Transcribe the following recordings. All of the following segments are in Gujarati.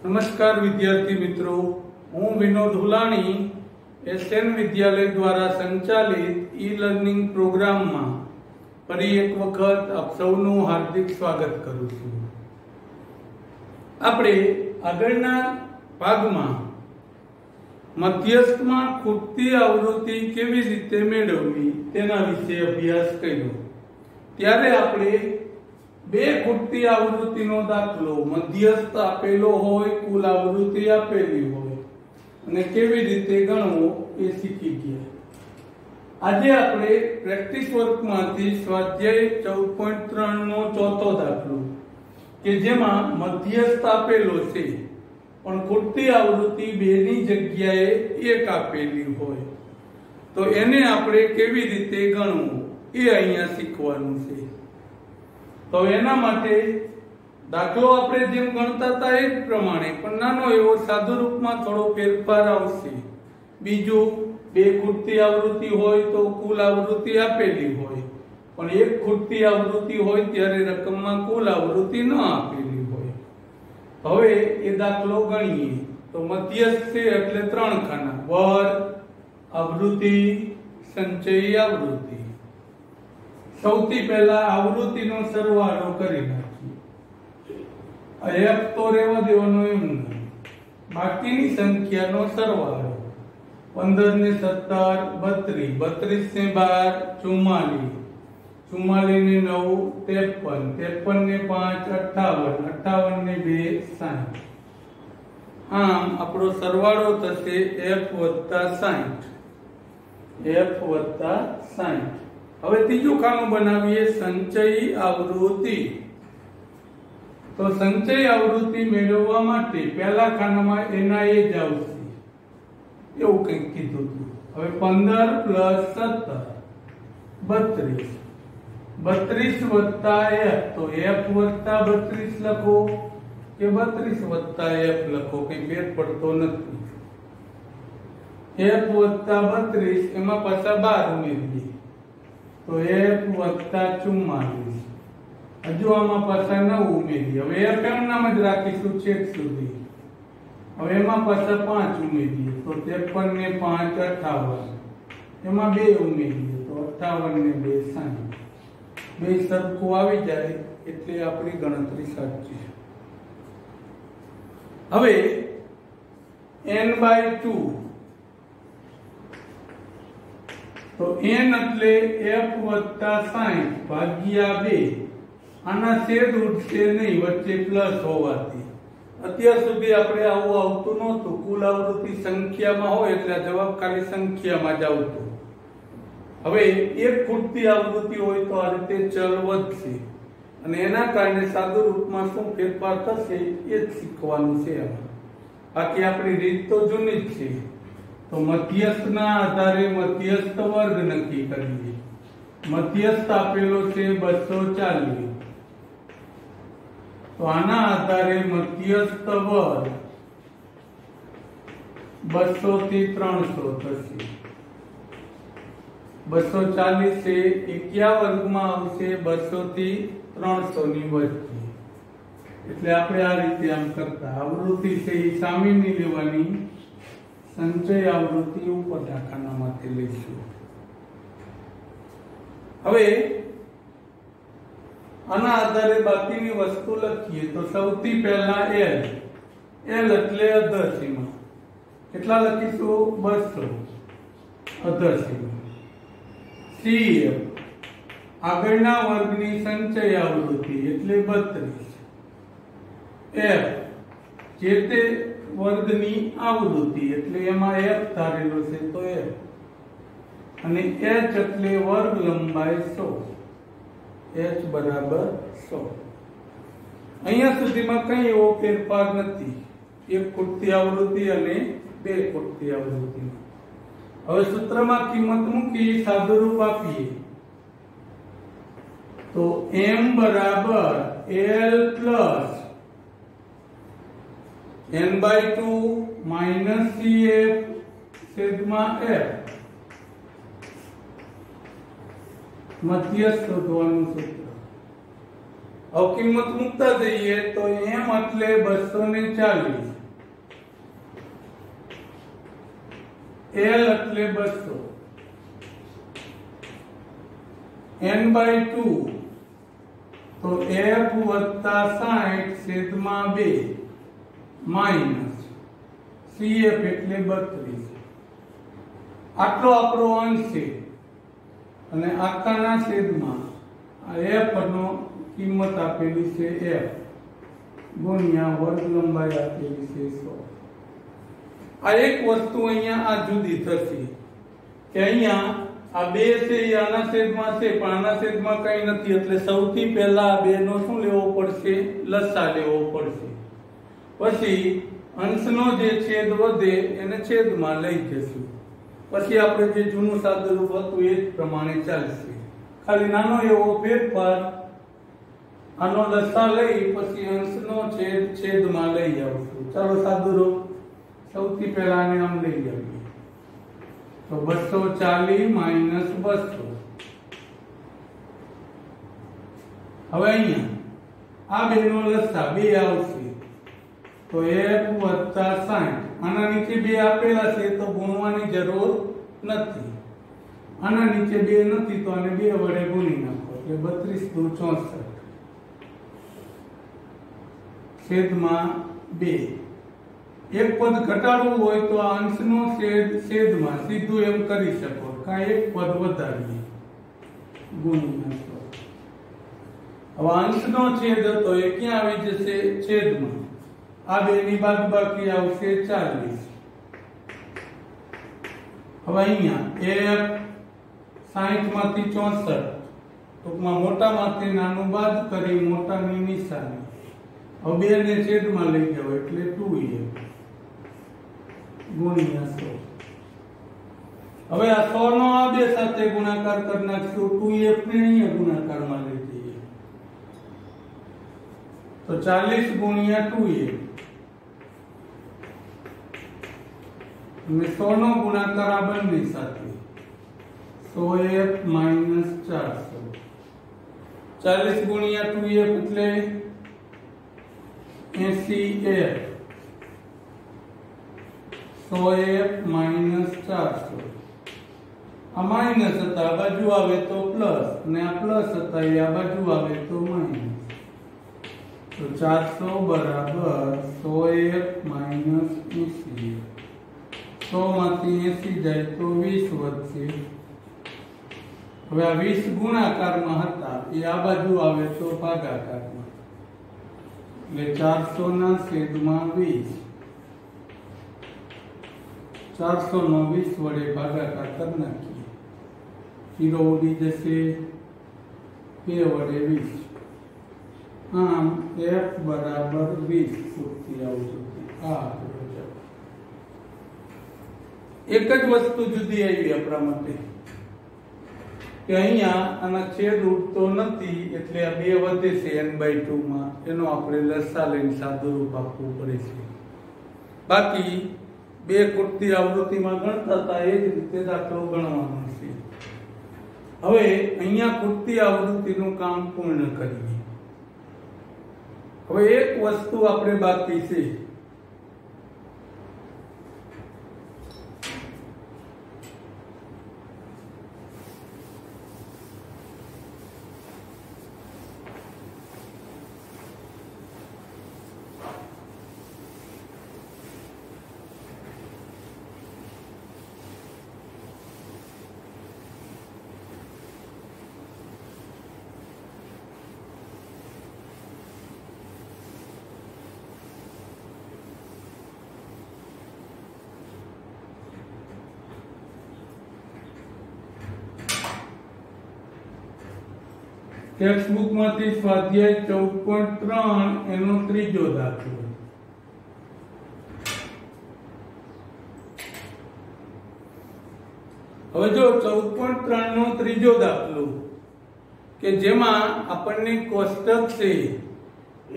नमस्कार विद्यार्थी मित्रों, हूँ विनोद हुलाणी एसएन विद्यालय द्वारा संचालित ई लर्निंग प्रोग्राम में फरी एक वखत आप सौનું हार्दिक स्वागत करूँ छूं। આપણે આગળના ભાગમાં મધ્યસ્થમાં ખૂટતી આવૃત્તિ કેવી રીતે મેળવવી તેના વિશે અભ્યાસ કર્યો। ત્યારે આપણે બે ખૂટતી આવૃત્તિનો દાખલો મધ્યસ્થ આપેલો હોય, કુલ આવૃત્તિ આપેલી હોય અને કેવી રીતે ગણવો એ શીખી ગયા। આજે આપણે પ્રેક્ટિસ વર્કમાંથી સ્વાધ્યાય 14.3 નો ચોથો દાખલો કે જેમાં મધ્યસ્થ આપેલો છે પણ ખૂટતી આવૃત્તિ બેની જગ્યાએ એક આપેલી હોય તો એને આપણે કેવી રીતે ગણવું એ અહીંયા શીખવાનું છે। तो एना माटे दाखलो आपणे जेम गणता था ए प्रमाणे पण नानो एवो साधु रूप में थोड़ो फेरफार आवशे। बीजू बे खूटती आवृत्ति होय तो कुल आवृत्ति आपेली होय पण एक खूटती आवृत्ति होय त्यारे रकम में कुल आवृत्ति न आपेली होय। हवे ए दाखलो गणीए तो मध्यस्थ छे एटले 3 खाना वर्ग, आवृत्ति, संचयी आवृत्ति। સૌથી પહેલા આવૃત્તિનો સરવાળો કરી નાખીએ। f તો રહેવા દેવાનો એમ નહીં, બાકીની સંખ્યાનો સરવાળો 15 ને 17 32, 32 ને 12 44, 44 ને 9 53, 53 ને 5 58, 58 ને 2 60। આમ આપણો સરવાળો થશે f + 60, f + 60। હવે ત્રીજું ખાનું બનાવીએ સંચયી આવૃત્તિ। તો સંચયી આવૃત્તિ મેળવવા માટે પહેલા ખાનામાં એના એ જ આવશે એવું કંઈક કીધું હતું। હવે 15 + 17 32, 32 + f તો f + 32 લખો કે 32 + f લખો, કઈ ફેર પડતો નથી। f + 32 એમાં પાછા 12 ઉમેરીએ तो f + 44, हजू आमा पाछा 9 उमेरी। हवे f एम नाम ज राखीशुं छेक सुधी। हवे एमां पाछा 5 उमेरीए तो 53 ने 5 58, एमां 2 उमेरीए तो 58 ने 2 60। बे सरखुं आवी जाय એટલે આપણી ગણતરી સાચી છે। હવે n/2 तो n એટલે f + 60 ભાગ્યા 2। આના છેદ ઉડશે નહીં, વચ્ચે પ્લસ હોવાથી। અત્યાર સુધી આપણે આવું આવતું નહોતું, કુલ આવૃત્તિ સંખ્યામાં હોય એટલે જવાબ ખાલી સંખ્યામાં જ આવતો। હવે એક ખૂટતી આવૃત્તિ હોય તો આ રીતે ચલ વધશે અને એના કારણે સાદુ રૂપમાં શું ફેરફાર થશે એ જ શીખવાનું છે। બાકી આપણી રીત તો જૂની જ છે। तो मध्यस्थना आधारे मध्यस्थ वर्ग नक्की करिए। मध्यस्थ आपेलो छे 240 तो आना आधारे मध्यस्थ वर्ग 200 થી 300 થશે। 240 से एक्या वर्ग में आवशे 200 થી 300 ની વચ્ચે। એટલે આપણે આ રીતે આમ કરતા આવૃત્તિ છે એ સામેની લેવાની, संचय आवृत्ति उपરના ખાનામાંથી લઈશું। હવે આના આધારે બાકીની વસ્તુ લખીએ તો સૌથી પહેલા l એટલે અધસીમા। કેટલા લખીશું? 200 અધસીમા। cf આગળના વર્ગની સંચય આવૃત્તિ એટલે 32। f જે તે वर्गनी आवृत्ति એટલે એમાં f ધારેલો છે તો f અને h એટલે વર્ગ લંબાઈ 100, h બરાબર 100। અહીંયા સુધીમાં કઈ એવો ફેરફાર નથી, એક ખૂટતી આવૃત્તિ અને બે ખૂટતી આવૃત્તિ। હવે સૂત્રમાં કિંમત મૂકી સાદુ રૂપ આપીએ તો m બરાબર l plus n/2 minus cf sigma f मध्यस्थ शोधવાનું સૂત્ર। હવે કિંમત મૂકતા જઈએ તો m એટલે 240, l એટલે 200, n/2 તો f વત્તા 60 છેદમાં 2 માઈનસ cf એટલે 32. આટલો આપણો અંશ છે અને આખાના છેદમાં આ f નો કિંમત આપેલી છે f ગુણ્યા વર્ગ લંબાઈ આપેલી છે 100. આ એક વસ્તુ અહીંયા આ જુદી થશે કે અહીંયા આ 2 છે એ આના છેદમાં છે પણ આના છેદમાં કંઈ નથી, એટલે સૌથી પહેલા આ 2 નો શું લેવો પડશે? લસા લેવો પડશે. પછી અંશનો જે છેદ વધે એને છેદમાં લઈ જશું. પછી આપણે જે જૂનું સાદુરૂપ હતું એ જ પ્રમાણે ચાલશે. ખાલી નાનો એવો ફેરફાર, આનો લસા લઈ પછી અંશનો છેદ છેદમાં લઈ આવશું. ચાલો સાદુરૂપ સૌથી પહેલા આને આમ લઈ આવીએ તો 240 માઈનસ 200. હવે અહીંયા આ બેનો લસા 2 આવશે તો f વત્તા 60. આના નીચે 2 આપેલા છે તો ગુણવાની જરૂર નથી. આના નીચે 2 નથી તો આને 2 વડે ગુણી નાખો એટલે 32 દુ 64 છેદમાં 2. એક પદ ઘટાડવું હોય તો આ અંશનો છેદ છેદમાં સીધું એમ કરી શકો, કાં એક પદ વધારીએ ગુણી નાખો. હવે અંશનો છેદ હતો એ ક્યાં આવી જશે? છેદમાં. આ બેની બાદબાકી આવશે 40. હવે અહીંયા f 60 માંથી 64, ટૂંકમાં મોટામાંથી નાનું બાદ કરી મોટાની નિશાની. હવે 2 ને છેદમાં લઈ જાવ એટલે 2f ગુણ્યા 100. હવે આ 100 નો આ બે સાથે ગુણાકાર કરી નાખશું. 2f ને અહીંયા ગુણાકારમાં લઈ જઈએ તો 40 ગુણ્યા 2f અને 100 નો ગુણાકાર આ બંને સાથે 100f માઈનસ 400. 40 ગુણ્યા 2f એટલે 80f, 100f માઈનસ 400. આ માઈનસ હતા આ બાજુ આવે તો પ્લસ, અને આ પ્લસ હતા એ આ બાજુ આવે તો માઈનસ. તો 400 બરાબર 100f માઈનસ 80. 100 માંથી 80 જાય તો 20 વધશે. હવે આ 20 ગુણાકારમાં હતા એ આ બાજુ આવે તો ભાગાકારમાં, એટલે 400 ના છેદમાં 20. 400 નો 20 વડે ભાગાકાર કરી નાખીએ. 0 ઉડી જશે, 2 વડે 20. આમ f બરાબર 20 પૂરતી આવશે. એક જ વસ્તુ જુદી આવી આપણા માટે કે અહીંયા આના છેદ ઉડતો નથી એટલે આ 2 વધે છે n/2 માં, એનો આપણે લસા લઈને સાદુરૂપ આપવું પડે છે. બાકી 2 ખૂટતી આવૃત્તિમાં ગણતા હતા એ જ રીતે દાખલો ગણવાનો છે. હવે અહીંયા ખૂટતી આવૃત્તિનું કામ પૂર્ણ કરીએ. હવે એક વસ્તુ આપણે બાકી છે. ટેક્સ્ટબુક માંથી સ્વાધ્યાય 14.3 એનો ત્રીજો દાખલો. હવે જો 14.3 નો ત્રીજો દાખલો કે જેમાં આપણને કોષ્ટક છે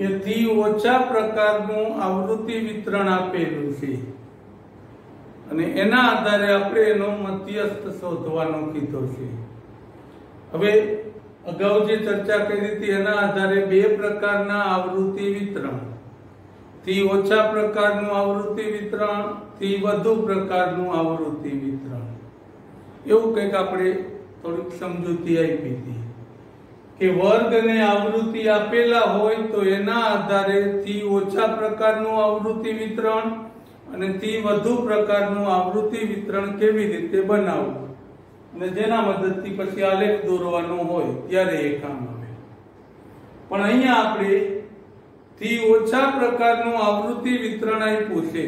એથી ઓછા પ્રકારનું આવૃત્તિ વિતરણ આપેલું છે અને એના આધારે આપણે એનો મધ્યસ્થ શોધવાનો કીધો છે. હવે અગાઉ જે ચર્ચા કરી હતી એના આધારે બે પ્રકારના આવૃત્તિ વિતરણ, થી ઓછા પ્રકારનું આવૃત્તિ વિતરણ, થી વધુ પ્રકારનું આવૃત્તિ વિતરણ, એવું કંઈક આપણે થોડીક સમજૂતી આપી હતી કે વર્ગ અને આવૃત્તિ આપેલા હોય તો એના આધારે થી ઓછા પ્રકારનું આવૃત્તિ વિતરણ અને થી વધુ પ્રકારનું આવૃત્તિ વિતરણ કેવી રીતે બનાવવું, અને જેના મદદથી પછી આલેખ દોરવાનો હોય ત્યારે એ કામ આવે. પણ અહીંયા આપણે થી ઓછા પ્રકારનું આવૃત્તિ વિતરણ આપ્યું છે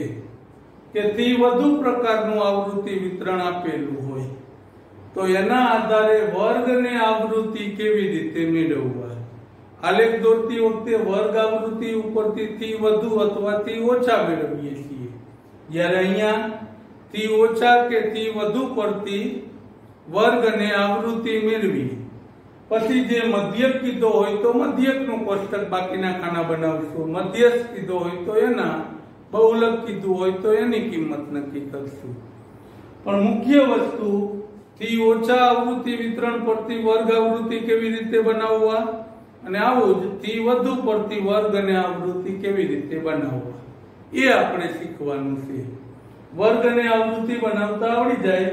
કે થી વધુ પ્રકારનું આવૃત્તિ વિતરણ આપેલું હોય તો એના આધારે વર્ગ અને આવૃત્તિ કેવી રીતે મેળવવા. આલેખ દોરતી વખતે વર્ગ આવૃત્તિ ઉપરથી થી વધુ અથવા થી ઓછા મેળવીએ છીએ, જ્યારે અહીંયા થી ઓછા કે થી વધુ પરથી વર્ગ અને આવૃત્તિ મેળવી પછી જે મધ્યક કીધો હોય તો મધ્યકનું કોષ્ટક બાકીના ખાના બનાવશું, મધ્યસ્થ કીધો હોય તો એના, બહુલક કીધું હોય તો એની કિંમત નક્કી કરશું. પણ મુખ્ય વસ્તુ થી ઓછા આવૃત્તિ વિતરણ પરથી વર્ગ આવૃત્તિ કેવી રીતે બનાવવા અને આવું જ થી વધુ પરથી વર્ગ અને આવૃત્તિ કેવી રીતે બનાવવા એ આપણે શીખવાનું છે. વર્ગ અને આવૃત્તિ બનાવતા આવડી જાય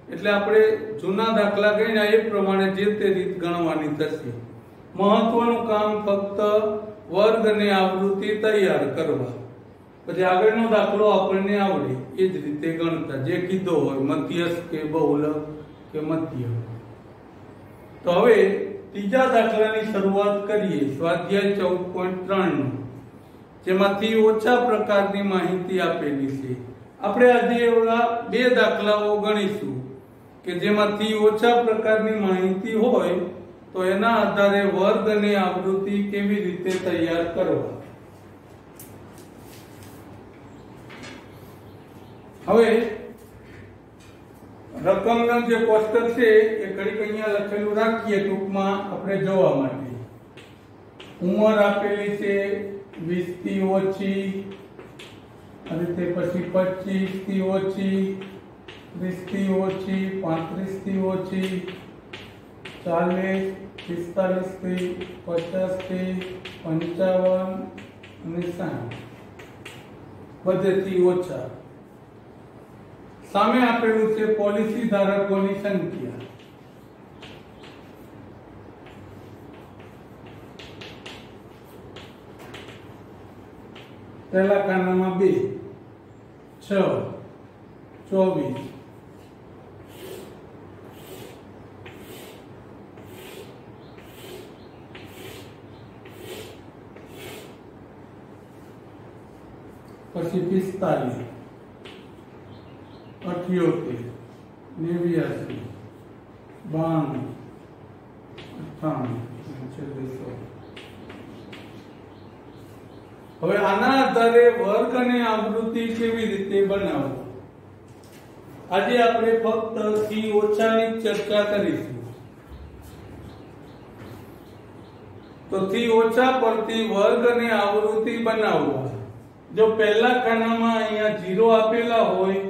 એટલે આપણે જૂના દાખલા ગણ્યા એ પ્રમાણે જે તે રીત ગણવાની થશે. મહત્વનું કામ ફક્ત વર્ગ અને આવૃત્તિ તૈયાર કરવા, પછી આગળનો દાખલો આપણને આવડે એ જ રીતે ગણતા, જે કીધો હોય મધ્યસ્થ કે બહુલક કે મધ્ય. તો હવે ત્રીજા દાખલાની શરૂઆત કરીએ, સ્વાધ્યાય 14.3 નો, જેમાંથી ઓછા પ્રકારની માહિતી આપેલી છે. આપણે આજે એવા બે દાખલાઓ ગણીશું કે જેમાંથી ઓછા પ્રકારની માહિતી હોય તો એના આધારે વર્ગ અને આવૃત્તિ કેવી રીતે તૈયાર કરવા. હવે રકમનો જે કોષ્ટક છે એ ઘડીક અહીંયા લખેલું રાખીએ ટૂંકમાં આપણે જોવા માટે. ઉંમર આપેલી છે 20 થી ઓછી, અને તે પછી 25 થી ઓછી, 30 થી ઓછી, 35 થી ઓછી, 40, 45 થી 50 થી 55 અને 60 બધેથી ઓછા. સામે આપેલું છે પોલિસી ધારકોની સંખ્યા. પહેલા ખાનામાં 2, 6, 24, પછી 45, 78, 89, 92, 98, 100. હવે આના આધારે વર્ગ અને આવૃત્તિ કેવી રીતે બનાવવું. આજે આપણે ફક્ત થી ઓછાની ચર્ચા કરીશું. તો થી ઓછા પરથી વર્ગ અને આવૃત્તિ બનાવવા. જો પહેલા ખાનામાં અહીંયા 0 આપેલા હોય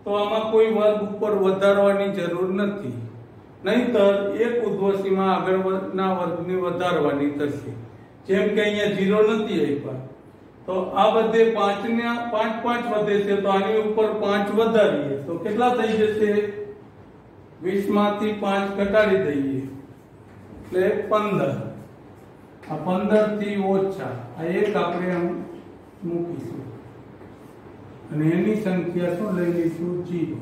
તો આમાં કોઈ વર્ગ ઉપર વધારવાની જરૂર નથી, નહીંતર એક ઉદ્વસીમાં આગળના વર્ગને વધારવાની થશે. જેમ કે અહીંયા 0 નથી આપ્યા તો આ બધે 5 ને 5 5 વધે છે, તો આની ઉપર 5 વધારીએ તો કેટલા થઈ જશે? 20 માંથી 5 ઘટાડી દઈએ એટલે 15. આ 15 થી ઓછા આ એક આપણે મૂકીશું અને એની સંખ્યા શું લઈ લઈશું? 0.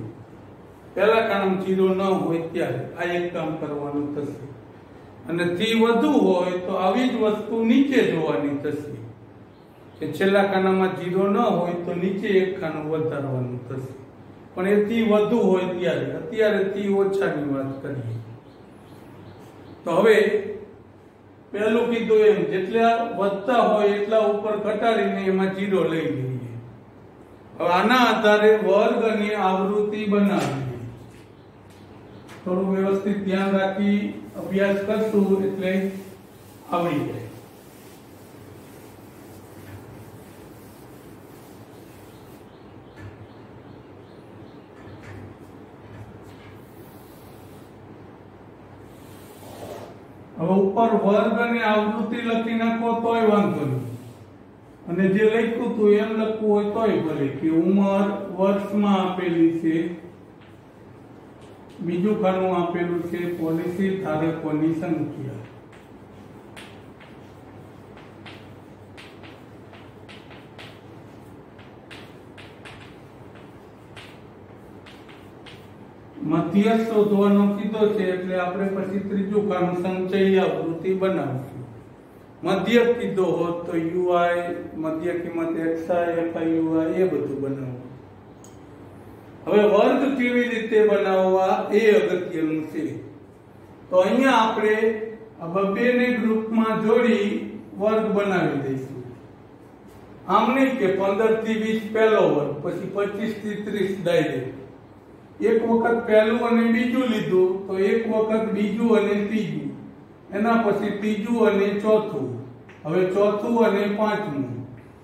પહેલા ખાનામાં 0 ન હોય ત્યારે આ એક કામ કરવાનું થશે. અને થી વધુ હોય તો આવી જ વસ્તુ નીચે જોવાની થશે કે છેલ્લા ખાનામાં 0 ન હોય તો નીચે એક ખાનું વધારવાનું થશે. પણ એ થી વધુ હોય ત્યારે, અત્યારે થી ઓછાની વાત કરીએ. તો હવે પહેલું કીધું એમ જેટલા વધતા હોય એટલા ઉપર ઘટાડીને એમાં 0 લઈ લઈએ. હવે આના આધારે વર્ગ અને આવૃત્તિ બનાવીએ. થોડું વ્યવસ્થિત ધ્યાન રાખી અભ્યાસ કરશું એટલે આવડી જાય. હવે ઉપર વર્ગ અને આવૃત્તિ લખી નાખો તોય વાંધો નહીં, અને જે લખ્યું હતું એમ લખવું હોય તોય ભલે કે ઉંમર વર્ષમાં આપેલી છે, બીજું ખાનું આપેલું છે પોલિસી ધારકોની સંખ્યા. મધ્યસ્થ શોધવાનો કીધો છે એટલે આપણે પછી ત્રીજું કામ સંચયી આવૃત્તિ બનાવશું. મધ્યક કીધો હોત તો યુઆઈ, મધ્ય કિંમત એક્સઆઈ, એફઆઈ એ બધું બનાવવું. હવે વર્ગ કેવી રીતે બનાવવા એ અગત્યનું છે. તો અહીંયા આપણે આ બબેને ગ્રુપમાં જોડી વર્ગ બનાવી દઈશું. આમ નહીં કે 15 થી 20 પહેલો વર્ગ, પછી 25 થી 30 ડાયરેક્ટ. એક વખત પહેલું અને બીજું લીધું તો એક વખત બીજું અને ત્રીજું, એના પછી ત્રીજું અને ચોથું, હવે ચોથું અને પાંચમું,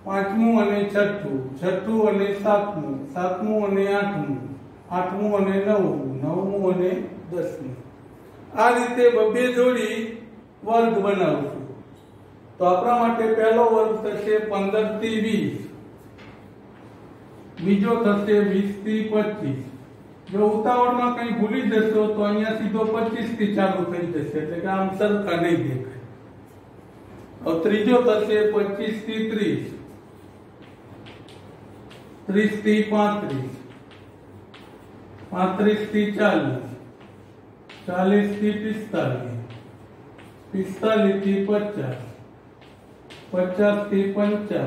પાંચમું અને છઠ્ઠું, છઠ્ઠું અને સાતમું, સાતમું અને આઠમું, આઠમું અને નવમું, નવમું અને દસમું. આ રીતે બબે જોડી વર્ગ બનાવશું. તો આપણા માટે પહેલો વર્ગ થશે 15 થી 20, બીજો થશે 20 થી 25. જો ઉતાવળમાં કંઈ ભૂલી જશો તો અહીંયા સીધો 25 થી ચાલુ થઈ જશે, એટલે કે આમ સરખા નહીં દેખાય. હવે ત્રીજો થશે 25 થી 30, 30 થી 35, 35 થી 40, 40 થી 45, 45 થી 50, 50 થી 55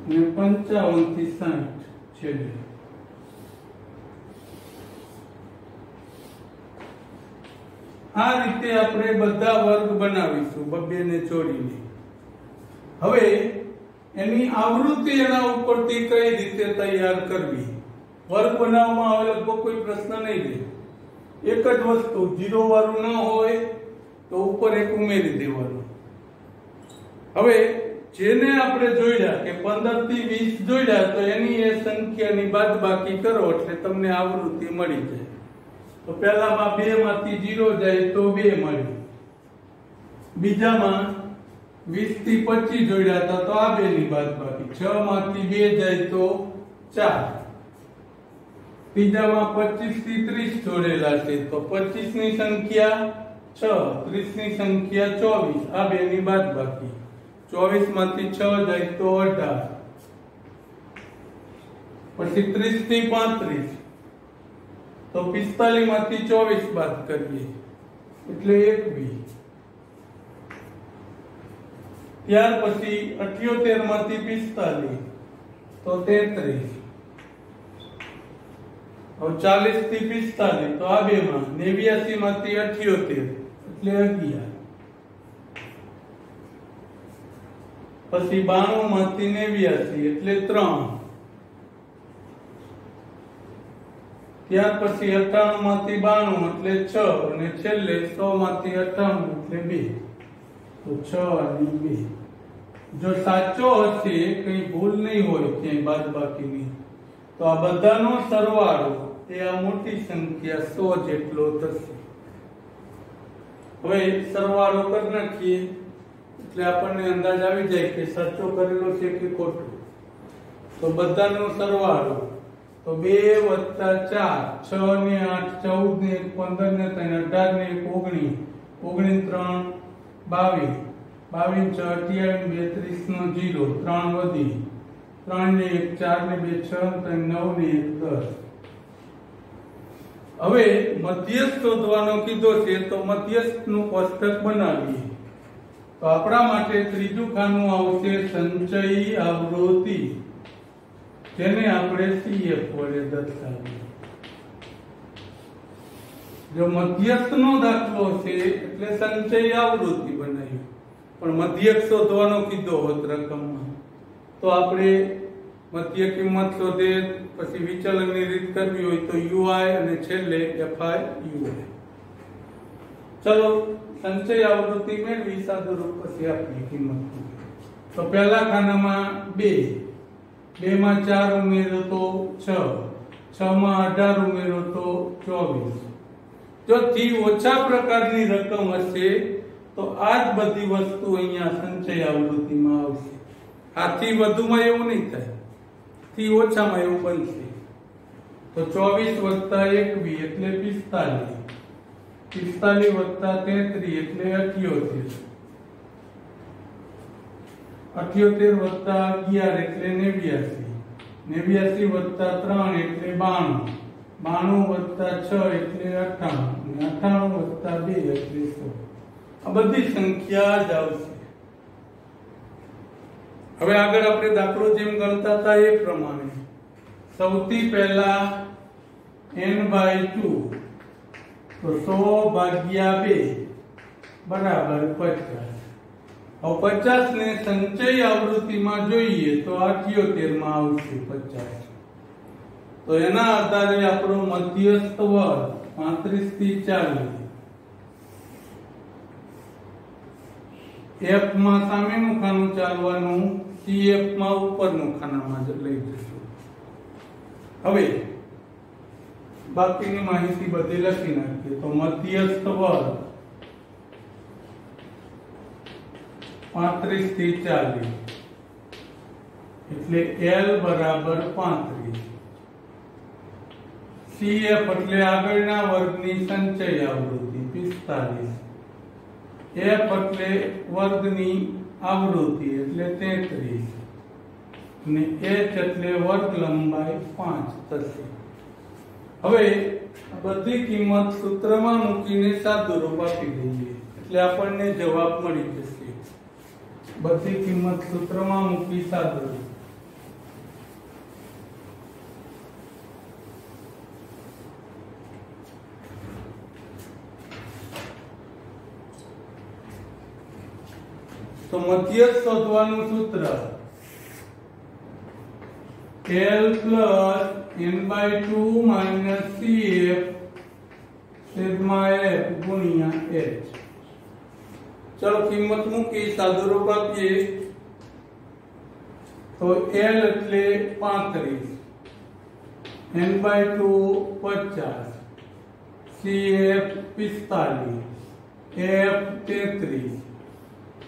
અને 55 થી 60 છેલ્લે. આ રીતે આપણે બધા વર્ગ બનાવીશું બબેને જોડીને. હવે એની આવૃત્તિ એના ઉપરથી કઈ રીતે તૈયાર કરવી? વર્ગ બનાવવામાં આવે લગભગ કોઈ પ્રશ્ન નહીં રહે. એક જ વસ્તુ, 0 વાળું ન હોય તો ઉપર એક ઉમેરી દેવાનું. હવે જેને આપણે જોડ્યા કે 15 થી 20 જોડ્યા તો એની એ સંખ્યાની બાદબાકી કરો એટલે તમને આવૃત્તિ મળી જાય. તો પહેલામાં 2 માંથી 0 જાય તો 2 મળ્યું. બીજામાં 20 થી 25 જોડ્યા હતા તો આ 2 ની બાદબાકી, 6 માંથી 2 જાય તો 4. ત્રીજામાં 25 થી 30 જોડેલા છે તો 25 ની સંખ્યા 6, 30 ની સંખ્યા 24, આ 2 ની બાદબાકી, 24 માંથી 6 જાય તો 18. પછી 30 થી 35 તો 45 માંથી 24 બાદ કરીએ એટલે 21. ત્યાર પછી 78 માંથી 45 તો 33. હવે 40 થી 45 તો આ બે માં, 89 માંથી 78 એટલે 11. પછી 92 માંથી 89 એટલે 3. ત્યાર પછી 98 માંથી 92 એટલે 6 અને છેલ્લે 100 માંથી 98 એટલે 2. તો 6 અને 2. જો સાચો હશે, કઈ ભૂલ નહીં હોય ક્યાંય બાદબાકીની, તો આ બધાનો સરવાળો એ આ મોટી સંખ્યા 100 જેટલો થશે. હવે સરવાળો કરી નાખીએ એટલે આપણને અંદાજ આવી જાય કે સાચો કરેલો છે કે ખોટો. તો બધાનો સરવાળો તો 2 + 4, 6 ને 8, 14 ને 1, 15 ને 3, 18 ને 1, 19, 19 3, 22, 22 6, 28, 32 નો 0, 3 વધી, 3 ને 1, 4 ને 2, 6, 3, 9 ને 1, 10. હવે મધ્યસ્થ શોધવાનો કીધો છે તો મધ્યસ્થનું કોષ્ટક બનાવીએ. તો આપણા માટે ત્રીજું ખાનું આવશે સંચયી આવૃત્તિ, જેને આપણે CF વડે દર્શાવીએ. જો મધ્યસ્થનો દાખલો છે એટલે સંચયી આવૃત્તિ બનાવી, પણ મધ્યક શોધવાનો કીધો હોત રકમમાં તો આપણે મધ્ય કિંમત શોધે, પછી વિચલનની રીત કરવી હોય તો UI અને છેલ્લે FI/UI. ચલો સંચય આવૃત્તિ મેળવી સાદુરૂપ પછી આપણી કિંમત. તો પહેલા ખાનામાં 2, 2 માં 4 ઉમેરો તો 6, 6 માં 18 ઉમેરો તો 24, જો થી ઓછા પ્રકારની રકમ હશે તો આ જ બધી વસ્તુ અહીંયા સંચય આવૃત્તિમાં આવશે. આથી વધુમાં એવું નહીં થાય, થી ઓછામાં એવું બનશે. તો 24 + 21 એટલે 45, 45 + 33 એટલે 78, 78 + 11 એટલે 89, 89 + 3 એટલે 92, 92 + 6 એટલે 98, 98 + 2 એટલે 100. આ બધી સંખ્યા જ આવશે. હવે આગળ આપણે દાખલો જેમ ગણતા હતા એ પ્રમાણે સૌથી પહેલા n/2 તો 100/2 બરાબર 50. હવે 50 ને સંચય આવૃત્તિમાં જોઈએ તો 78 માં આવશે 50. તો એના આધારે આપણો મધ્યસ્થ વર્ગ 35 થી 40 f માં સામેનું ખાનું ચાલવાનું, cf માં ઉપરનું ખાનામાં જ લઈ જશું. હવે બાકીની માહિતી બધી લખી નાખીએ. તો મધ્યસ્થ વર્ગ 35 થી 40 એટલે l બરાબર 35, cf એટલે આગળના વર્ગની સંચય આવૃત્તિ 45, f એટલે વર્ગની આવૃત્તિ એટલે 33 અને h એટલે વર્ગ લંબાઈ 5 થશે. હવે બધી કિંમત સૂત્રમાં મૂકીને સાદુરૂપ આપી દઈએ એટલે આપણને જવાબ મળી જશે. બધી કિંમત સૂત્રમાં મૂકી સાદુરૂપ. તો મધ્યસ્થ શોધવાનું સૂત્ર l + n/2 - cf છેદમાં f ગુણ્યા h. ચલો કિંમત મૂકી સાદુરૂપ આપીએ. તો l એટલે 35, n/2 50, cf 45, f 33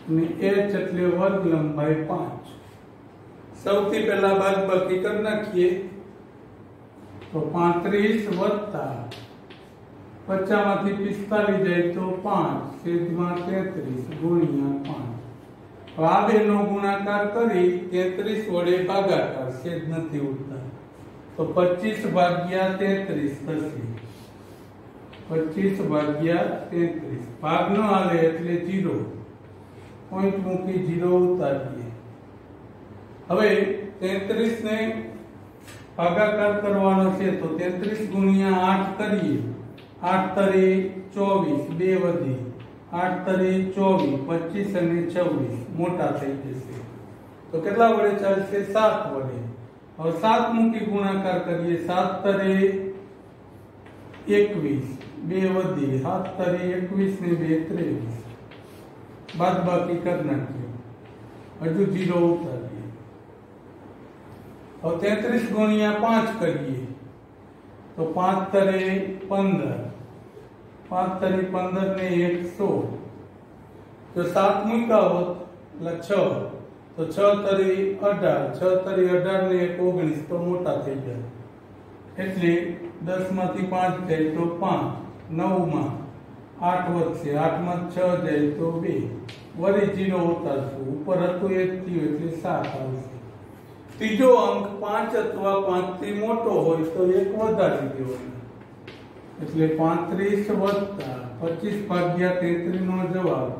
અને h એટલે વર્ગ લંબાઈ 5. સૌથી પહેલા બાદબાકી કરી નાખીએ. તો 35 વત્તા 50 માંથી 45 જાય તો 5 છેદમાં 33 ગુણ્યા 5. આ બેનો ગુણાકાર કરી 33 વડે ભાગાકાર, છેદ નથી ઉડતા, તો 25/33 થશે. 25/33 ભાગ ન આવે એટલે 0, પોઈન્ટ મૂકી 0 ઉતારીએ. હવે 33 ને ભાગાકાર કરવાનો છે તો 33 ગુણ્યા 8 કરીએ. 8 તરી 24, 2 વધી, 8 તરી 24, 25 અને 26 મોટા થઈ જશે. તો કેટલા વડે ચાલશે? 7 વડે. હવે 7 મૂકી ગુણાકાર કરીએ. 7 તરી 21, 2 વધી, 7 તરી 21 ને 2 23. બાદબાકી કરી નાખીએ. હજુ 0 ઉતારીએ. હવે 33 ગુણ્યા 5 કરીએ તો 5 તરે 15, 5 તરી 15 ને 1 16. જો 7 મૂક્યા હોત એટલે 6, તો 6 તરી 18, 6 તરી 18 ને 1 19, તો મોટા થઈ જાય. એટલે 10 માંથી 5 જાય તો 5, 9 માં 8 વધશે, 8 માં 6 જાય તો 2, વળી 0 ઉતારશું. ઉપર હતું 1 થયું એટલે 7 આવશે. ત્રીજો અંક 5 અથવા 5 થી મોટો હોય તો 1 વધારી દેવાનો. એટલે 35 વત્તા 25/33 નો જવાબ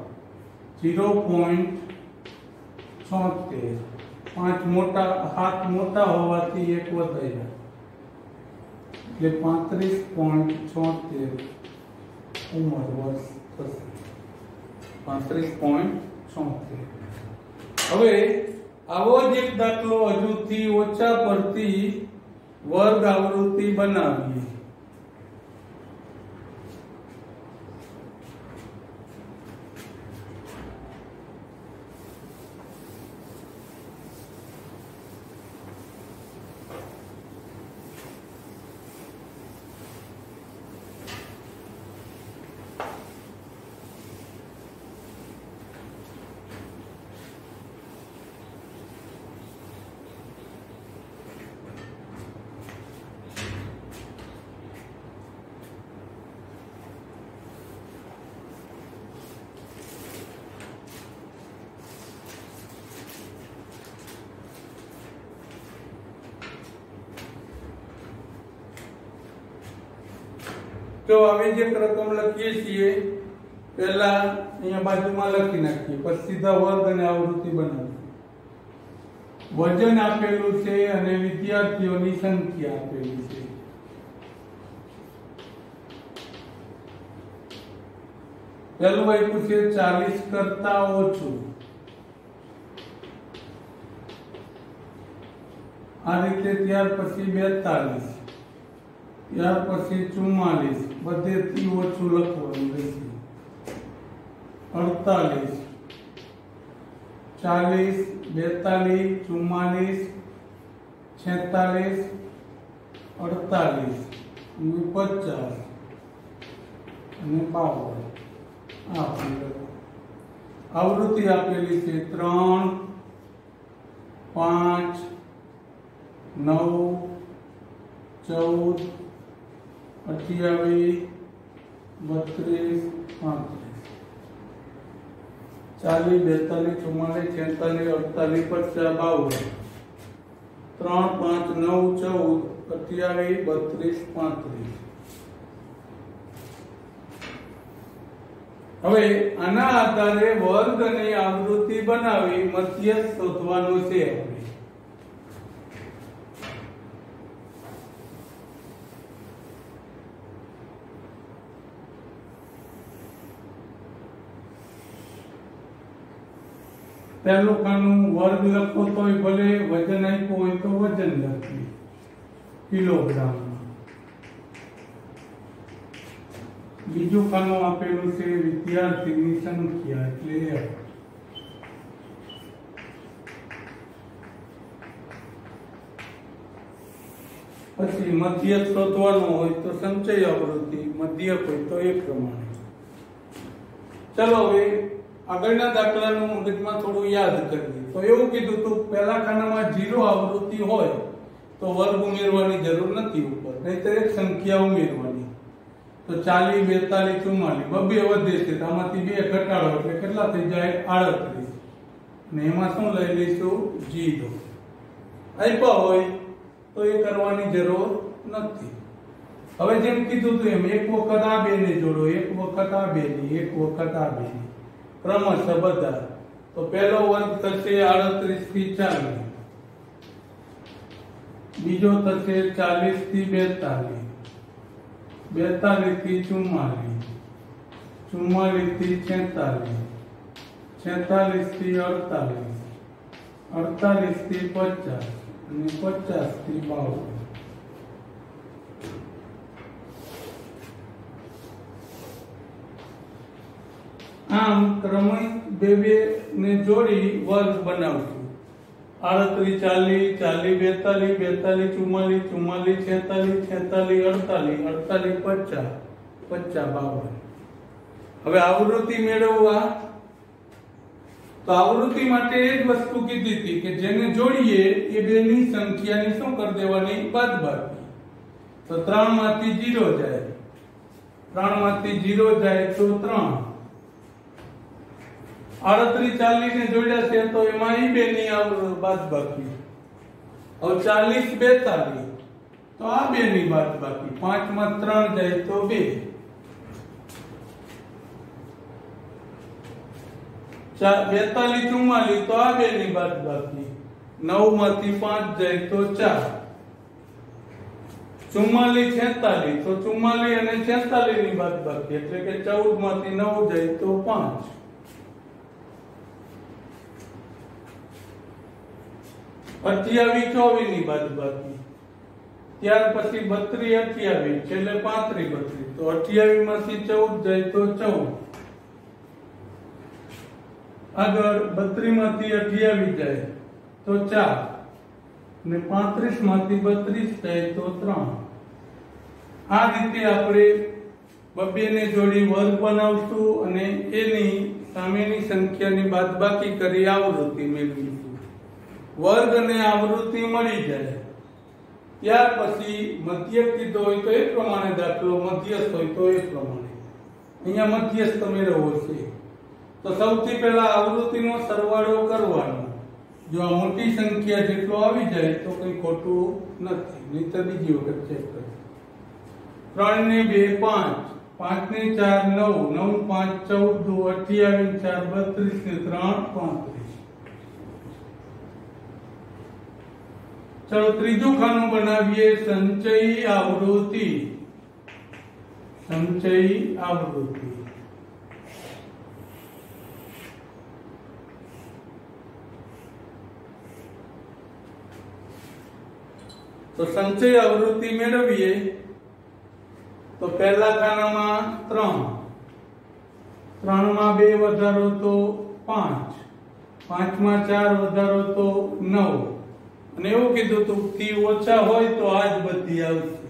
0.76. 5 મોટા, હાથ મોટા હોવાથી 1 વધાર્યા એટલે 35.76 ઉંમર વર્ષ થશે. 35.76. હવે આવો જ એક દાખલો હજુથી ઓછા પડતી વર્ગ આવૃત્તિ બનાવીએ. તો હવે જે રકમ લખીએ છીએ પહેલા અહીંયા બાજુમાં લખી નાખીએ, પછી સીધા વર્ગ અને આવૃત્તિ બનાવીએ। વજન આપેલું છે અને વિદ્યાર્થીઓની સંખ્યા આપેલી છે। પહેલું આપ્યું છે 40 કરતા ઓછું, આ રીતે। ત્યાર પછી 42, ત્યાર પછી 44, બધેથી ઓછું લખવાનું રહેશે। 48, 40, 42, 44, 46, 48, 50 અને 52। आवृत्ति આપેલી છે 3, 5, 9, 14, 28, 32, 35, 40, 42, 44, 46, 48, 50, 52, 3, 5, 9, 14, 28, 32, 35। હવે આના આધારે વર્ગ અને આવૃત્તિ બનાવી મધ્યસ્થ શોધવાનો છે આપણે। પહેલું ખાનું વર્ગ લખો તોય ભલે, વજન આપ્યું હોય તો વજન લખીએ કિલોગ્રામ। બીજું ખાનું આપેલું છે વિદ્યાર્થીની સંખ્યા એટલે પછી મધ્યક શોધવાનું હોય તો સંચય આવૃત્તિ, મધ્યક હોય તો એ પ્રમાણે। ચલો હવે આગળના દાખલાનું મગજમાં થોડું યાદ કરીએ। તો એવું કીધું હતું પહેલા ખાનામાં 0 આવૃત્તિ હોય તો વર્ગ ઉમેરવાની જરૂર નથી ઉપર, નહીંતર એક સંખ્યા ઉમેરવાની। તો 40, 42, 44 બબે વધે છે તો આમાંથી 2 ઘટાડો એટલે કેટલા થઈ જાય 38, અને એમાં શું લઈ લઈશું 0। આપ્યા હોય તો એ કરવાની જરૂર નથી। હવે જેમ કીધું હતું એમ એક વખત આ બે ને જોડો, એક વખત આ બે ને, એક વખત આ બે ને, ક્રમશઃ બધા। તો પહેલો વર્ગ થશે 38 થી 40, બીજો થશે 40 થી 42, 42 થી 44, 44 થી 46, 46 થી 48, 48 થી 50 અને 50 થી 52। આમ ક્રમિક બે ને જોડી વર્ગ બનાવશું। 38, 40, 40, 42, 44, 44, 46, 46, 48, 48, 50, 50, 52। હવે આવૃત્તિ મેળવવા તો આવૃત્તિ માટે એ જ વસ્તુ કીધી હતી કે જેને જોડીએ એ બેની સંખ્યાની શું કરી દેવાની બાદબાકી। તો 3 માંથી 0 જાય, 3 માંથી 0 જાય તો 3। 38, 40 ને જોડ્યા છે તો એમાં ઈ બેની બાદબાકી। હવે 40, 42 તો આ બેની બાદબાકી। 5 માં 3 જાય તો 2, 42, 44 તો આ બેની બાદબાકી। 9 માંથી 5 જાય તો 4, 44, 46 તો 44 અને 46 ની બાદબાકી એટલે કે 14 માંથી 9 જાય તો 5, 28, 24 ની બાદબાકી। ત્યાર પછી 32, 28 છેલ્લે 35, 32 તો 28 માંથી 14 જાય તો 14, આગળ 32 માંથી 28 જાય તો 4 અને 35 માંથી 32 જાય તો 3। આ રીતે આપણે બબે ને જોડી વર્ગ બનાવશું અને એની સામેની સંખ્યાની બાદબાકી કરી આવૃત્તિ મેળવીશું। વર્ગ અને આવૃત્તિ મળી જાય ત્યાર પછી મધ્યક કીધો હોય તો એ પ્રમાણે દાખલો, મધ્યસ્થ હોય તો એ પ્રમાણે। અહીંયા મધ્યસ્થ મેળવવો છે તો સૌથી પહેલા આવૃત્તિનો સરવાળો કરવાનો। જો આ મોટી સંખ્યા જેટલો આવી જાય તો કંઈ ખોટું નથી, નહીંતર બીજી વખત ચેક કરો। 3 ને 2 5, 5 ને 4 9, 9 5 14, 28 4 32 ને 3 35. चलो ત્રીજું ખાનું બનાવીએ સંચયી આવૃત્તિ. સંચયી આવૃત્તિ तो संचय आवृत्ति मेळवीए तो पहला खानामां 3, 3 मां 2 વધારો તો 5, 5 मां 4 વધારો તો 9 અને એવું કીધું તો થી ઓછા હોય તો આ જ બધી આવશે.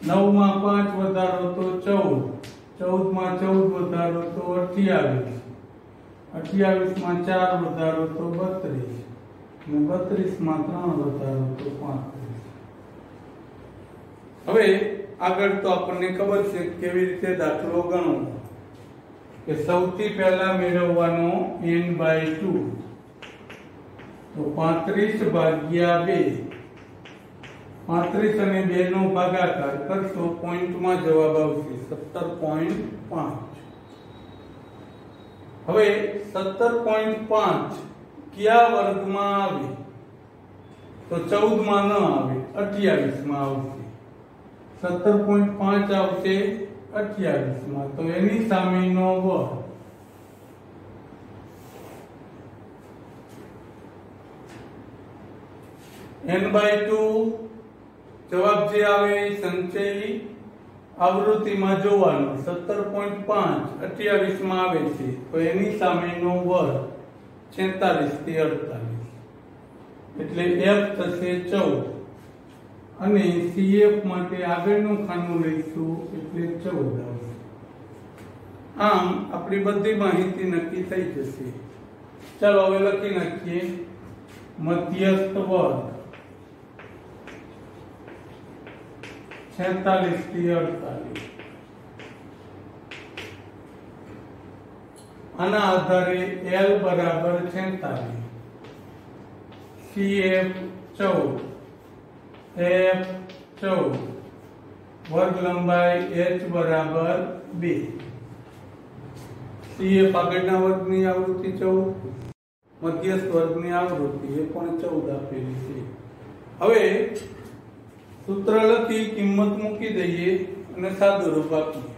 9 માં 5 વધારો તો 14, 14 માં 14 વધારો તો 28, 28 માં 4 વધારો તો 32 અને 32 માં 3 વધારો તો 35. હવે આગળ તો આપણને ખબર છે કેવી રીતે દાખલો ગણવો કે સૌથી પહેલા મેળવવાનો n/2 તો 35 ભાગ્યા 2, 35 અને 2 નો ભાગાકાર કરશો પોઈન્ટમાં જવાબ આવશે 17.5. હવે 17.5 કયા વર્ગમાં આવે તો 14 માં ન આવે 28 માં આવશે. 17.5 આવશે 28 માં તો એની સામેનો વર્ગ n/2 જવાબ જે આવે સંચયી આવૃત્તિમાં જોવાનું 17.5 28 માં આવે છે તો એની સામેનો વર્ગ 46 થી 48 એટલે f થશે 14 અને CF માટે આગળનું ખાનું લઈશું એટલે 14 આવશે. આમ આપણી બધી માહિતી નક્કી થઈ જશે. ચાલો હવે લખી નાખીએ મધ્યસ્થ વર્ગ 46 થી 48. આના આધારે L બરાબર 46, CF 14, F 14, વર્ગ લંબાઈ h બરાબર 2. CF આગળના વર્ગની આવૃત્તિ 14, મધ્યસ્થ વર્ગની આવૃત્તિ એ પણ 14 આપેલી છે. હવે સૂત્ર લખી કિંમત મૂકી દઈએ અને સાદું રૂપ આપીએ.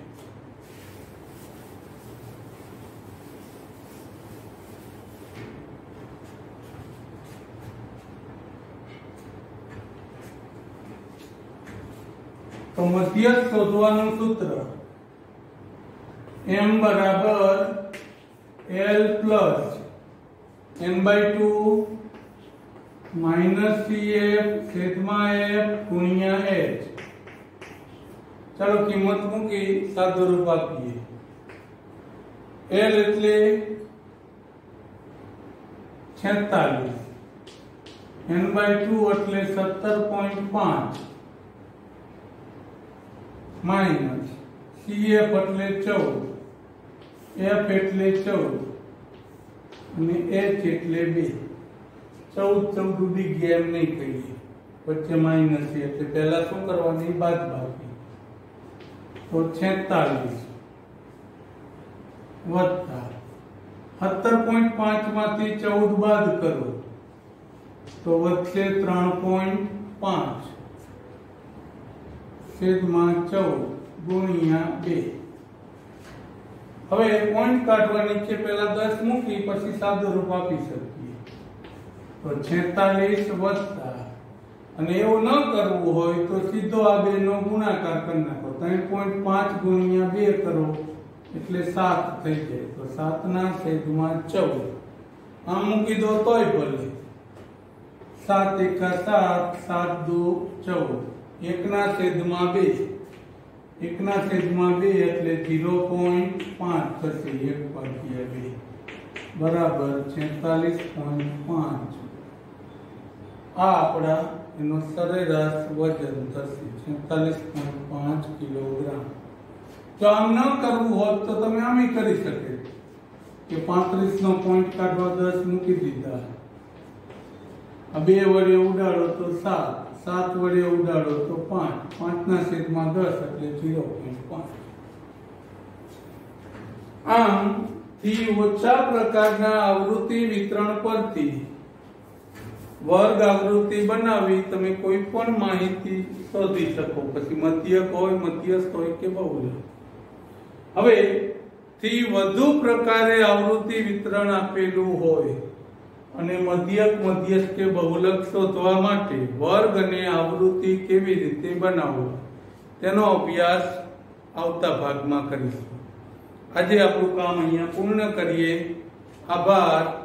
તો મધ્યસ્થ શોધવાનું સૂત્ર m બરાબર L plus n/2 minus CF છેદમાં F ગુણ્યા h. ચાલો કિંમત મૂકી સાદું રૂપ આપીએ. L એટલે 46, n/2 એટલે 17.5 માઈનસ CF એટલે 14, F એટલે 14 અને H એટલે 2. 14 ઉડી ગયા એમ નહીં કહીએ, વચ્ચે માઈનસ છે એટલે પહેલા શું કરવાની બાદબાકી. તો 46 વત્તા 17.5 માંથી 14 બાદ કરો તો વધશે 3.5 છેદમાં 14 ગુણ્યા 2. હવે પોઈન્ટ કાઢવાની છે, પહેલા 10 મૂકી પછી સાદું રૂપ આપી શકીએ. તો 46 વત્તા અને એવું ન કરવું હોય તો સીધો આ બે નો ગુણાકાર કરી નાખો. 3.5 ગુણ્યા 2 કરો એટલે 7 થઈ જાય. તો 7 ના છેદમાં 14 આમ મૂકી દો તોય ભલે. 7 એકા 7, 7 દુ 14, 1 ના છેદમાં 2, 1 ના છેદમાં 2 એટલે 0.5 થશે. 1/2 બરાબર 46.5. આ આપણા એનો સરેરાશ વજન થશે 46.5 કિલોગ્રામ. જો આમ ન કરવું હોત તો તમે આમ કરી શકે કે 35 નો પોઈન્ટ કાઢવા 10 મૂકી દીધા આ 2 વડે ઉડાડો તો 7, 7 વડે ઉડાડો તો 5, 5 ના છેદમાં 10 એટલે 0.5. આમ થી ઓછા પ્રકારના આવૃત્તિ વિતરણ પરથી વર્ગ આવૃત્તિ બનાવી તમે કોઈ પણ માહિતી શોધી શકો, પછી મધ્યક હોય, મધ્યસ્થ હોય કે બહુલક. હવે થી વધુ પ્રકારે આવૃત્તિ વિતરણ આપેલું હોય અને મધ્યક, મધ્યસ્થ કે બહુલક શોધવા માટે વર્ગ અને આવૃત્તિ કેવી રીતે બનાવવા તેનો અભ્યાસ આવતા ભાગમાં કરીશું. આજે આપણું કામ અહીંયા પૂર્ણ કરીએ. આભાર.